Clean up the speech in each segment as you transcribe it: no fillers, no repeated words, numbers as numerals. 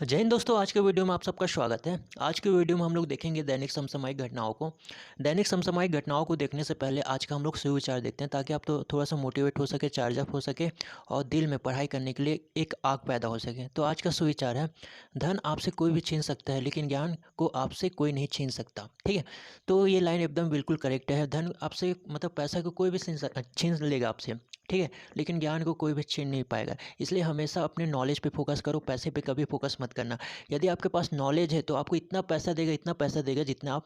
जय हिंद दोस्तों, आज के वीडियो में आप सबका स्वागत है। आज के वीडियो में हम लोग देखेंगे दैनिक समसामयिक घटनाओं को। दैनिक समसामयिक घटनाओं को देखने से पहले आज का हम लोग सुविचार देखते हैं, ताकि आप तो थोड़ा सा मोटिवेट हो सके, चार्ज अप हो सके और दिल में पढ़ाई करने के लिए एक आग पैदा हो सके। तो आज का सुविचार है, धन आपसे कोई भी छीन सकता है, लेकिन ज्ञान को आपसे कोई नहीं छीन सकता। ठीक है, तो ये लाइन एकदम बिल्कुल करेक्ट है। धन आपसे मतलब पैसा को कोई भी छीन लेगा आपसे, ठीक है, लेकिन ज्ञान को कोई भी छीन नहीं पाएगा। इसलिए हमेशा अपने नॉलेज पे फोकस करो, पैसे पे कभी फोकस मत करना। यदि आपके पास नॉलेज है तो आपको इतना पैसा देगा जितना आप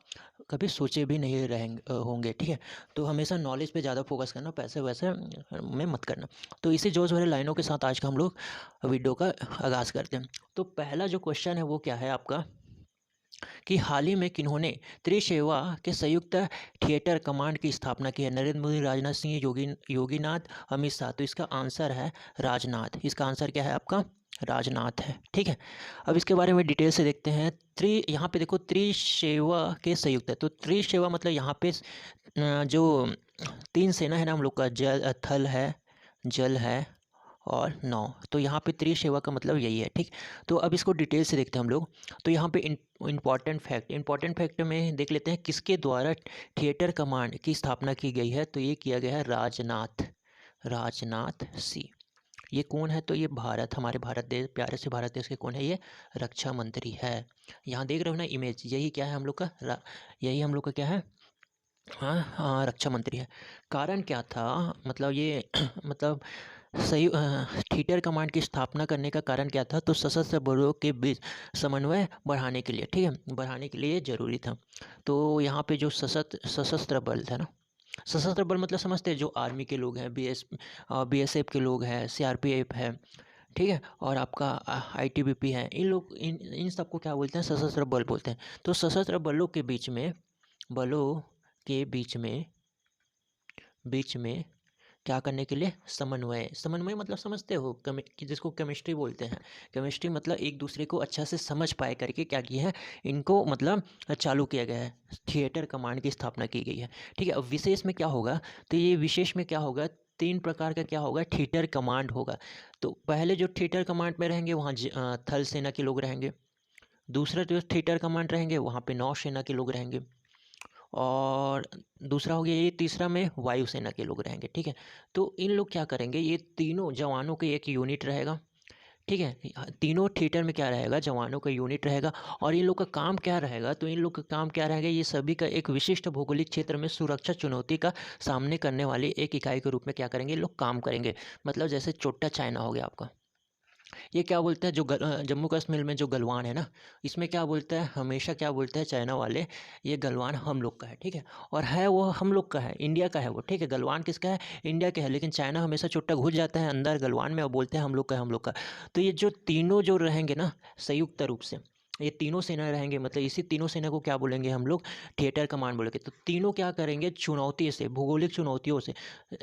कभी सोचे भी नहीं रहेंगे होंगे। ठीक है, तो हमेशा नॉलेज पे ज़्यादा फोकस करना, पैसे वैसे में मत करना। तो इसी जोश भरे लाइनों के साथ आज का हम लोग वीडियो का आगाज़ करते हैं। तो पहला जो क्वेश्चन है वो क्या है आपका, कि हाल ही में किन्होंने त्रिसेवा के संयुक्त थिएटर कमांड की स्थापना की है? नरेंद्र मोदी, राजनाथ सिंह, योगीनाथ, अमित शाह। तो इसका आंसर है राजनाथ। इसका आंसर क्या है आपका? राजनाथ है। ठीक है, अब इसके बारे में डिटेल से देखते हैं। यहाँ पे देखो, त्रिसेवा के संयुक्त है। तो त्रिसेवा मतलब यहाँ पे जो तीन सेना है ना हम लोग का, जल थल है, जल है और नौ। तो यहाँ पे त्रिसेवा का मतलब यही है। ठीक, तो अब इसको डिटेल से देखते हैं हम लोग। तो यहाँ पे इंपॉर्टेंट फैक्ट में देख लेते हैं, किसके द्वारा थिएटर कमांड की स्थापना की गई है? तो ये किया गया है राजनाथ सी। ये कौन है? तो ये भारत, हमारे भारत देश, प्यारे से भारत देश के कौन है? ये रक्षा मंत्री है। यहाँ देख रहे हो ना इमेज, यही क्या है हम लोग का? यही हम लोग का क्या है? हाँ हाँ, रक्षा मंत्री है। कारण क्या था, मतलब ये मतलब सही थिएटर कमांड की स्थापना करने का कारण क्या था? तो सशस्त्र बलों के बीच समन्वय बढ़ाने के लिए। ठीक है, बढ़ाने के लिए ये जरूरी था। तो यहाँ पे जो सशस्त्र बल था ना, सशस्त्र बल मतलब समझते हैं, जो आर्मी के लोग हैं, बीएसएफ के लोग हैं, सीआरपीएफ है, ठीक है, और आपका आईटीबीपी है। इन लोग इन सबको क्या बोलते हैं? सशस्त्र बल बोलते हैं। तो सशस्त्र बलों के बीच में क्या करने के लिए? समन्वय मतलब समझते हो, कि जिसको केमिस्ट्री बोलते हैं। केमिस्ट्री मतलब एक दूसरे को अच्छा से समझ पाए करके क्या किया है, इनको मतलब चालू किया गया है, थिएटर कमांड की स्थापना की गई है। ठीक है, अब विशेष में क्या होगा? तो ये विशेष में क्या होगा? तीन प्रकार का क्या होगा? थिएटर कमांड होगा। तो पहले जो थिएटर कमांड में रहेंगे वहाँ थल सेना के लोग रहेंगे। दूसरा जो थिएटर कमांड रहेंगे वहाँ पे नौ सेना के लोग रहेंगे। और दूसरा हो गया ये, तीसरा में वायुसेना के लोग रहेंगे। ठीक है, तो इन लोग क्या करेंगे? ये तीनों जवानों के एक यूनिट रहेगा। ठीक है, तीनों थिएटर में क्या रहेगा? जवानों का यूनिट रहेगा। और इन लोग का काम क्या रहेगा? तो इन लोग का काम क्या रहेगा? ये सभी का एक विशिष्ट भौगोलिक क्षेत्र में सुरक्षा चुनौती का सामने करने वाली एक इकाई के रूप में क्या करेंगे? ये लोग काम करेंगे। मतलब जैसे छोटा चाइना हो गया आपका। ये क्या बोलता है, जो जम्मू कश्मीर में जो गलवान है ना, इसमें क्या बोलता है? हमेशा क्या बोलता है चाइना वाले? ये गलवान हम लोग का है। ठीक है, और है वो हम लोग का है, इंडिया का है वो। ठीक है, गलवान किसका है? इंडिया का है। लेकिन चाइना हमेशा चुट्टा घुस जाता है अंदर गलवान में और बोलते हैं हम लोग का है, हम लोग का। तो ये जो तीनों जो रहेंगे ना, संयुक्त रूप से ये तीनों सेना रहेंगे, मतलब इसी तीनों सेना को क्या बोलेंगे हम लोग? थिएटर कमांड बोलेंगे। तो तीनों क्या करेंगे? चुनौती से, भौगोलिक चुनौतियों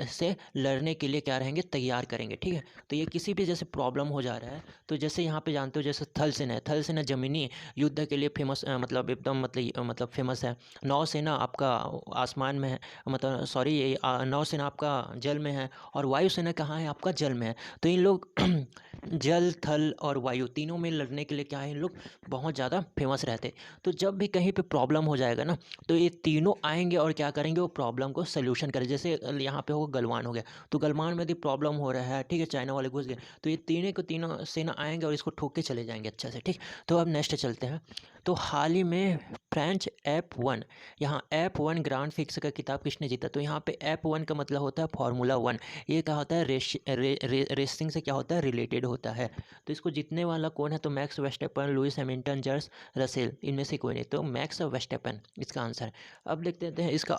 से लड़ने के लिए क्या रहेंगे? तैयार करेंगे। ठीक है, तो ये किसी भी जैसे प्रॉब्लम हो जा रहा है, तो जैसे यहाँ पे जानते हो, जैसे थल सेना है, थल सेना जमीनी युद्ध के लिए फेमस, मतलब एकदम मतलब फेमस है। नौसेना आपका आसमान में है, मतलब सॉरी, ये नौसेना आपका जल में है। और वायुसेना कहाँ है? आपका जल में है। तो इन लोग जल, थल और वायु तीनों में लड़ने के लिए क्या है? इन लोग बहुत ज़्यादा फेमस रहते। तो जब भी कहीं पे प्रॉब्लम हो जाएगा ना, तो ये तीनों आएंगे और क्या करेंगे? वो प्रॉब्लम को सोल्यूशन करें। जैसे यहाँ पे होगा गलवान हो गया, तो गलवान में यदि प्रॉब्लम हो रहा है, ठीक है, चाइना वाले घुस गए, तो ये तीनों सेना आएंगे और इसको ठोक के चले जाएंगे अच्छे से। ठीक, तो अब नेक्स्ट चलते हैं। तो हाल ही में फ्रेंच F1, यहाँ F1 ग्रांड फिक्स का खिताब किसने जीता? तो यहाँ पे F1 का मतलब होता है फार्मूला 1। ये क्या होता है? रेसिंग से क्या होता है? रिलेटेड होता है। तो इसको जीतने वाला कौन है? तो max Verstappen, Lewis Hamilton, George Russell, इनमें से कोई नहीं। तो मैक्स वेस्टैपन इसका आंसर है। अब देखते हैं इसका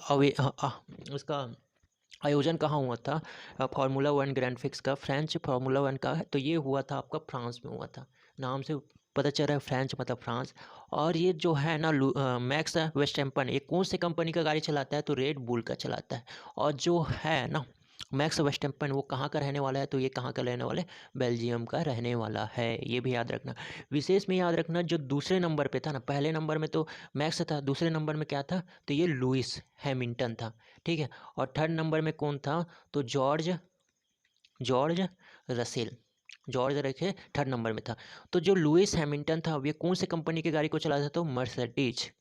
आयोजन कहाँ हुआ था? फार्मूला 1 ग्रैंड फिक्स का, फ्रेंच फार्मूला 1 का है, तो ये हुआ था आपका फ्रांस में हुआ था। नाम से पता चल रहा है, फ्रेंच मतलब फ्रांस। और ये जो है ना, मैक्स वेस्टैपन, ये कौन से कंपनी का गाड़ी चलाता है? तो रेड बुल का चलाता है। और जो है ना मैक्स वेस्टैपन, वो कहाँ का रहने वाला है? तो ये कहाँ का रहने वाला है? बेल्जियम का रहने वाला है। ये भी याद रखना। विशेष में याद रखना, जो दूसरे नंबर पे था ना, पहले नंबर में तो मैक्स था, दूसरे नंबर में क्या था? तो ये लुइस हैमिल्टन था। ठीक है, और थर्ड नंबर में कौन था? तो जॉर्ज रसेल। जॉर्ज रखे थर्ड नंबर में था। तो जो लुइस हैमिल्टन था ये कौन से कंपनी की गाड़ी को चलाता था, तो मर्सिडीज,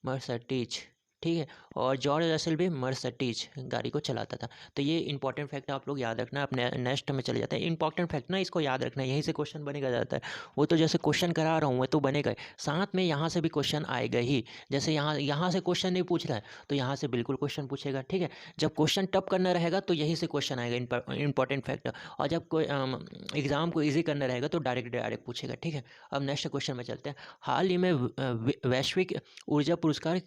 मर्सिडीज, ठीक है। और जॉर्ज रसेल भी मर्सिडीज गाड़ी को चलाता था। तो ये इंपॉर्टेंट फैक्ट आप लोग याद रखना, अपने नेक्स्ट में चले जाते हैं। इंपॉर्टेंट फैक्ट ना, इसको याद रखना, यहीं से क्वेश्चन बनेगा जाता है। वो तो जैसे क्वेश्चन करा रहा हूँ मैं तो बनेगा ही, साथ में यहाँ से भी क्वेश्चन आएगा ही। जैसे यहाँ यहाँ से क्वेश्चन नहीं पूछ रहा है तो यहाँ से बिल्कुल क्वेश्चन पूछेगा, ठीक है। जब क्वेश्चन टफ करना रहेगा तो यहीं से क्वेश्चन आएगा, इंपॉर्टेंट फैक्ट। और जब कोई एग्जाम को ईजी करना रहेगा तो डायरेक्ट डायरेक्ट पूछेगा, ठीक है। अब नेक्स्ट क्वेश्चन में चलते हैं। हाल ही में वैश्विक ऊर्जा पुरस्कार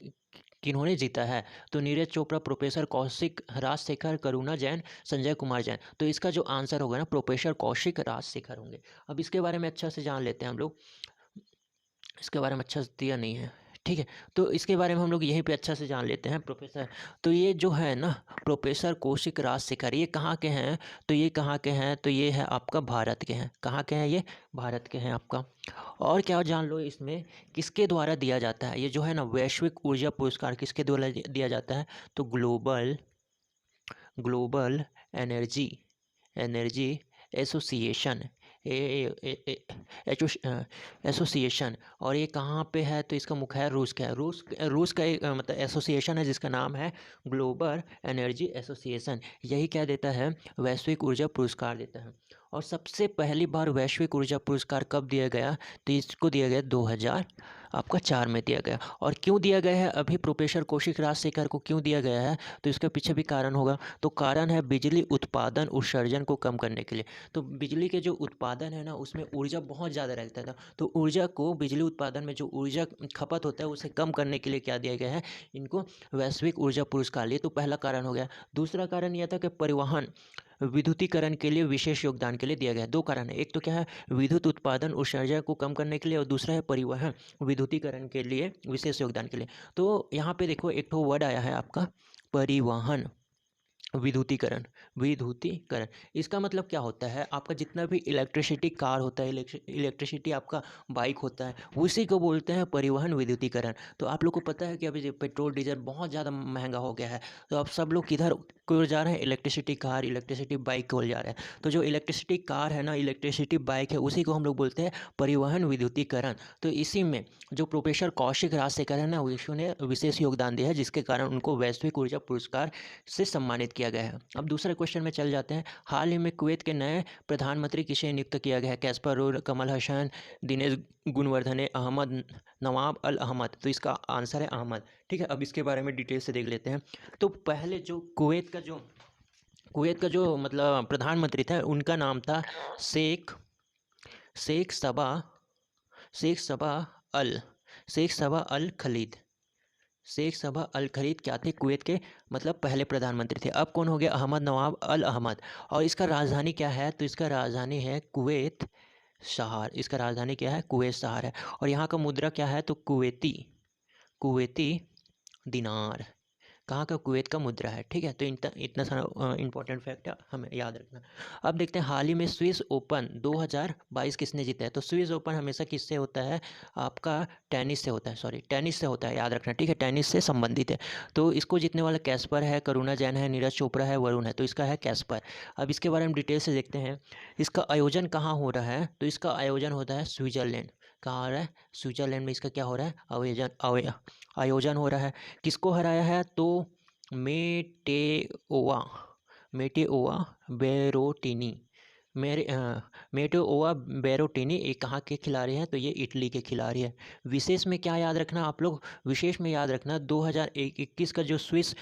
किन्होंने जीता है, तो नीरज चोपड़ा, प्रोफेसर कौशिक, राजशेखर, करुणा जैन, संजय कुमार जैन। तो इसका जो आंसर होगा ना, प्रोफेसर कौशिक, राजशेखर होंगे। अब इसके बारे में अच्छा से जान लेते हैं हम लोग, इसके बारे में अच्छा से दिया नहीं है, ठीक है। तो इसके बारे में हम लोग यहीं पे अच्छा से जान लेते हैं प्रोफेसर। तो ये जो है ना प्रोफेसर कौशिक, राजशेखर, ये कहाँ के हैं, तो ये कहाँ के हैं, तो ये है आपका भारत के हैं। कहाँ के हैं, ये भारत के हैं आपका। और क्या जान लो इसमें, किसके द्वारा दिया जाता है ये जो है ना वैश्विक ऊर्जा पुरस्कार, किसके द्वारा दिया जाता है, तो global global energy energy association, association. और ये कहाँ पे है, तो इसका मुख्यालय रूस का है। रूस का एक मतलब एसोसिएशन है जिसका नाम है ग्लोबल एनर्जी एसोसिएशन। यही क्या देता है, वैश्विक ऊर्जा पुरस्कार देता है। और सबसे पहली बार वैश्विक ऊर्जा पुरस्कार कब दिया गया, तो इसको दिया गया 2004 में दिया गया। और क्यों दिया गया है, अभी प्रोफेसर कौशिक, राजशेखर को क्यों दिया गया है, तो इसके पीछे भी कारण होगा। तो कारण है बिजली उत्पादन उत्सर्जन को कम करने के लिए। तो बिजली के जो उत्पादन है ना उसमें ऊर्जा बहुत ज़्यादा रहता था, तो ऊर्जा को, बिजली उत्पादन में जो ऊर्जा खपत होता है उसे कम करने के लिए क्या दिया गया है, इनको वैश्विक ऊर्जा पुरस्कार। लिए तो पहला कारण हो गया। दूसरा कारण यह था कि परिवहन विद्युतीकरण के लिए विशेष योगदान के लिए दिया गया है। दो कारण है, एक तो क्या है, विद्युत उत्पादन उत्सर्जन को कम करने के लिए, और दूसरा है परिवहन विद्युतीकरण के लिए विशेष योगदान के लिए। तो यहाँ पे देखो एक तो वर्ड आया है आपका परिवहन विद्युतीकरण, विद्युतीकरण। इसका मतलब क्या होता है, आपका जितना भी इलेक्ट्रिसिटी कार होता है, इलेक्ट्रिसिटी आपका बाइक होता है, उसी को बोलते हैं परिवहन विद्युतीकरण। तो आप लोग को पता है कि अभी पेट्रोल डीजल बहुत ज़्यादा महंगा हो गया है, तो अब सब लोग किधर को जा रहे हैं, इलेक्ट्रिसिटी कार, इलेक्ट्रिसिटी बाइक को जा रहे हैं। तो जो इलेक्ट्रिसिटी कार है ना, इलेक्ट्रिसिटी बाइक है, उसी को हम लोग बोलते हैं परिवहन विद्युतीकरण। तो इसी में जो प्रोफेसर कौशिक, राजशेखर है ना, उन्होंने विशेष योगदान दिया है, जिसके कारण उनको वैश्विक ऊर्जा पुरस्कार से सम्मानित किया गया है। अब दूसरे क्वेश्चन में चल जाते हैं। हाल ही में कुवैत के नए प्रधानमंत्री किसे नियुक्त किया गया है, कैस्पर रूल, कमल हसन, दिनेश गुणवर्धने, अहमद नवाब अल अहमद। तो इसका आंसर है अहमद, ठीक है। अब इसके बारे में डिटेल से देख लेते हैं। तो पहले जो कुवैत का जो मतलब प्रधानमंत्री था उनका नाम था शेख शेख सबा शेख सबा अल शेख सबा अल खलीद। शेख सबा अल खलीद क्या थे, कुवैत के मतलब पहले प्रधानमंत्री थे। अब कौन हो गया, अहमद नवाब अल अहमद। और इसका राजधानी क्या है, तो इसका राजधानी है कुवैत शहर। इसका राजधानी क्या है, कुवैत शहर है। और यहाँ का मुद्रा क्या है, तो कुवैती कुवैती दिनार। कहाँ का, कुवैत का मुद्रा है, ठीक है। तो इतना सारा इंपॉर्टेंट फैक्ट है, हमें याद रखना। अब देखते हैं हाल ही में स्विस ओपन 2022 किसने जीता है। तो स्विस ओपन हमेशा किससे होता है, आपका टेनिस से होता है, सॉरी टेनिस से होता है, याद रखना, ठीक है। टेनिस से संबंधित है। तो इसको जीतने वाला कैस्पर है, करुणा जैन है, नीरज चोपड़ा है, वरुण है। तो इसका है कैस्पर। अब इसके बारे में डिटेल से देखते हैं। इसका आयोजन कहाँ हो रहा है, तो इसका आयोजन होता है स्विट्ज़रलैंड। कहाँ हो रहा है, स्विट्ज़रलैंड में इसका क्या हो रहा है, आयोजन हो रहा है। किसको हराया है, तो मेटेओवा मेटेओवा बेरोटिनी मेटेओवा बेरोटिनी एक कहाँ के खिलाड़ी हैं, तो ये इटली के खिलाड़ी है। विशेष में क्या याद रखना आप लोग, विशेष में याद रखना 2021 का जो स्विस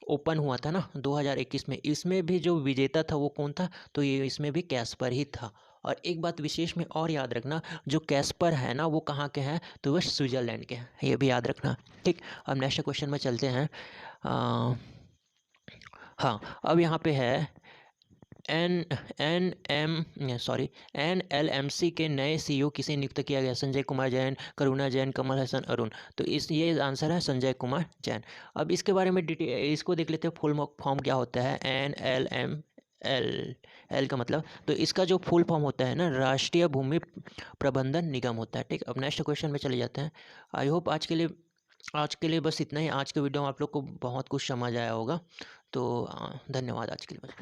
ओपन हुआ था ना 2021 में, इसमें भी जो विजेता था वो कौन था, तो ये इसमें भी कैस्पर ही था। और एक बात विशेष में और याद रखना, जो कैस्पर है ना वो कहाँ के हैं, तो वह स्विट्ज़रलैंड के हैं, ये भी याद रखना, ठीक। अब नेक्स्ट क्वेश्चन में चलते हैं। हाँ, अब यहाँ पे है N N M sorry NLMC के नए CEO किसे नियुक्त किया गया, संजय कुमार जैन, करुणा जैन, कमल हसन, अरुण। तो ये आंसर है संजय कुमार जैन। अब इसके बारे में डिटेल इसको देख लेते हैं, फुल फॉर्म क्या होता है, NLML का मतलब, तो इसका जो फुल फॉर्म होता है ना, राष्ट्रीय भूमि प्रबंधन निगम होता है, ठीक। अब नेक्स्ट क्वेश्चन में चले जाते हैं। आई होप आज के लिए बस इतना ही। आज के वीडियो में आप लोग को बहुत कुछ समझ आया होगा। तो धन्यवाद आज के लिए बस।